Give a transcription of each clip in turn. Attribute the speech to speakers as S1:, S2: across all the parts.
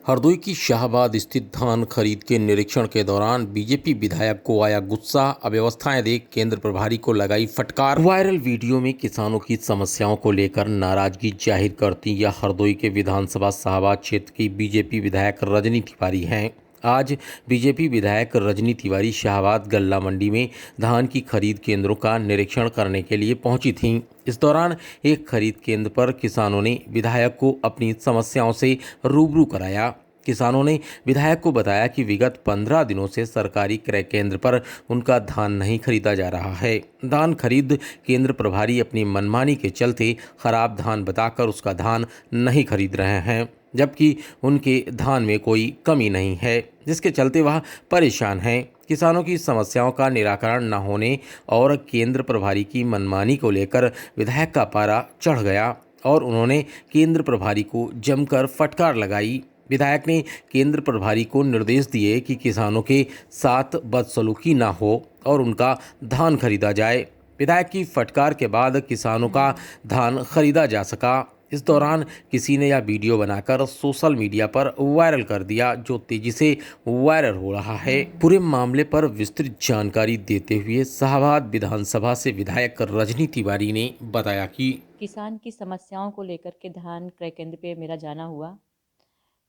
S1: हरदोई की शाहबाद स्थित धान खरीद के निरीक्षण के दौरान बीजेपी विधायक को आया गुस्सा। अव्यवस्थाएं देख केंद्र प्रभारी को लगाई फटकार। वायरल वीडियो में किसानों की समस्याओं को लेकर नाराजगी जाहिर करती यह हरदोई के विधानसभा शाहबाद क्षेत्र की बीजेपी विधायक रजनी तिवारी हैं। आज बीजेपी विधायक रजनी तिवारी शाहबाद गल्ला मंडी में धान की खरीद केंद्रों का निरीक्षण करने के लिए पहुंची थीं। इस दौरान एक खरीद केंद्र पर किसानों ने विधायक को अपनी समस्याओं से रूबरू कराया। किसानों ने विधायक को बताया कि विगत 15 दिनों से सरकारी क्रय केंद्र पर उनका धान नहीं खरीदा जा रहा है। धान खरीद केंद्र प्रभारी अपनी मनमानी के चलते खराब धान बताकर उसका धान नहीं खरीद रहे हैं, जबकि उनके धान में कोई कमी नहीं है, जिसके चलते वह परेशान हैं। किसानों की समस्याओं का निराकरण न होने और केंद्र प्रभारी की मनमानी को लेकर विधायक का पारा चढ़ गया और उन्होंने केंद्र प्रभारी को जमकर फटकार लगाई। विधायक ने केंद्र प्रभारी को निर्देश दिए कि किसानों के साथ बदसलूकी न हो और उनका धान खरीदा जाए। विधायक की फटकार के बाद किसानों का धान खरीदा जा सका। इस दौरान किसी ने यह वीडियो बनाकर सोशल मीडिया पर वायरल कर दिया, जो तेजी से वायरल हो रहा है। पूरे मामले पर विस्तृत जानकारी देते हुए शाहबाद विधानसभा से विधायक रजनी तिवारी ने बताया कि
S2: किसान की समस्याओं को लेकर के धान क्रय केंद्र पे मेरा जाना हुआ।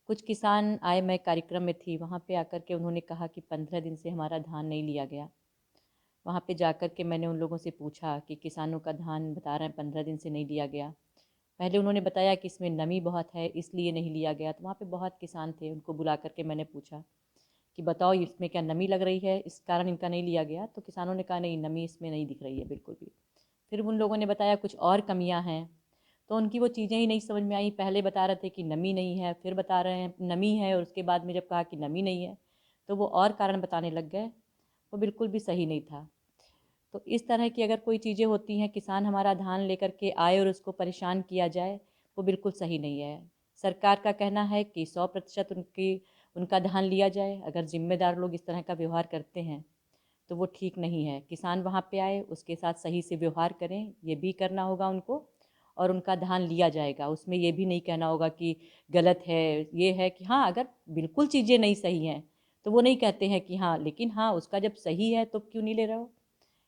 S2: कुछ किसान आए, मैं कार्यक्रम में थी, वहाँ पे आकर के उन्होंने कहा कि 15 दिन से हमारा धान नहीं लिया गया। वहाँ पे जाकर के मैंने उन लोगों से पूछा कि किसानों का धान बता रहे हैं 15 दिन से नहीं लिया गया। पहले उन्होंने बताया कि इसमें नमी बहुत है इसलिए नहीं लिया गया। तो वहाँ पे बहुत किसान थे, उनको बुला करके मैंने पूछा कि बताओ इसमें क्या नमी लग रही है, इस कारण इनका नहीं लिया गया। तो किसानों ने कहा नहीं, नमी इसमें नहीं दिख रही है बिल्कुल भी। फिर उन लोगों ने बताया कुछ और कमियां हैं, तो उनकी वो चीज़ें ही नहीं समझ में आई। पहले बता रहे थे कि नमी नहीं है, फिर बता रहे हैं नमी है, और उसके बाद में जब कहा कि नमी नहीं है तो वो और कारण बताने लग गए। वो बिल्कुल भी सही नहीं था। तो इस तरह की अगर कोई चीज़ें होती हैं, किसान हमारा धान लेकर के आए और उसको परेशान किया जाए, वो बिल्कुल सही नहीं है। सरकार का कहना है कि 100% उनका धान लिया जाए। अगर जिम्मेदार लोग इस तरह का व्यवहार करते हैं तो वो ठीक नहीं है। किसान वहाँ पे आए, उसके साथ सही से व्यवहार करें, ये भी करना होगा उनको, और उनका धान लिया जाएगा। उसमें ये भी नहीं कहना होगा कि गलत है, ये है कि हाँ, अगर बिल्कुल चीज़ें नहीं सही हैं तो वो नहीं कहते हैं कि हाँ, लेकिन हाँ उसका जब सही है तो क्यों नहीं ले रहे हो।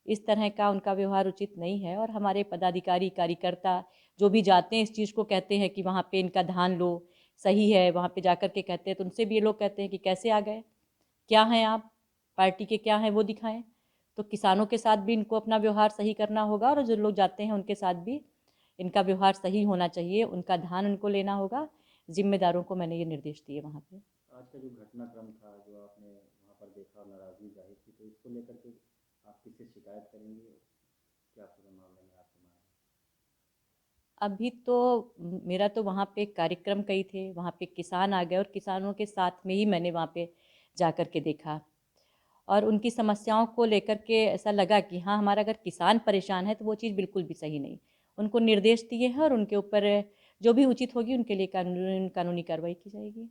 S2: इस तरह का उनका व्यवहार उचित नहीं है। और हमारे पदाधिकारी कार्यकर्ता जो भी जाते हैं इस चीज़ को कहते हैं कि वहाँ पे इनका धान लो, सही है, वहाँ पे जाकर के कहते हैं तो उनसे भी ये लोग कहते हैं कि कैसे आ गए, क्या हैं आप, पार्टी के क्या हैं वो दिखाएं। तो किसानों के साथ भी इनको अपना व्यवहार सही करना होगा, और जो लोग जाते हैं उनके साथ भी इनका व्यवहार सही होना चाहिए। उनका धान उनको लेना होगा। जिम्मेदारों को मैंने ये निर्देश दिए वहाँ पे।
S3: आज का जो घटनाक्रम था, जो आपने वहाँ पर देखा और नाराजगी जाहिर की, तो इसको लेकर के आप किससे शिकायत करेंगे? क्या पूरे मामले में आपके माने?
S2: अभी तो मेरा तो वहाँ पे कार्यक्रम कई थे, वहाँ पे किसान आ गए और किसानों के साथ में ही मैंने वहाँ पे जा कर के देखा, और उनकी समस्याओं को लेकर के ऐसा लगा कि हाँ, हमारा अगर किसान परेशान है तो वो चीज़ बिल्कुल भी सही नहीं। उनको निर्देश दिए हैं और उनके ऊपर जो भी उचित होगी उनके लिए कानूनी कार्रवाई की जाएगी।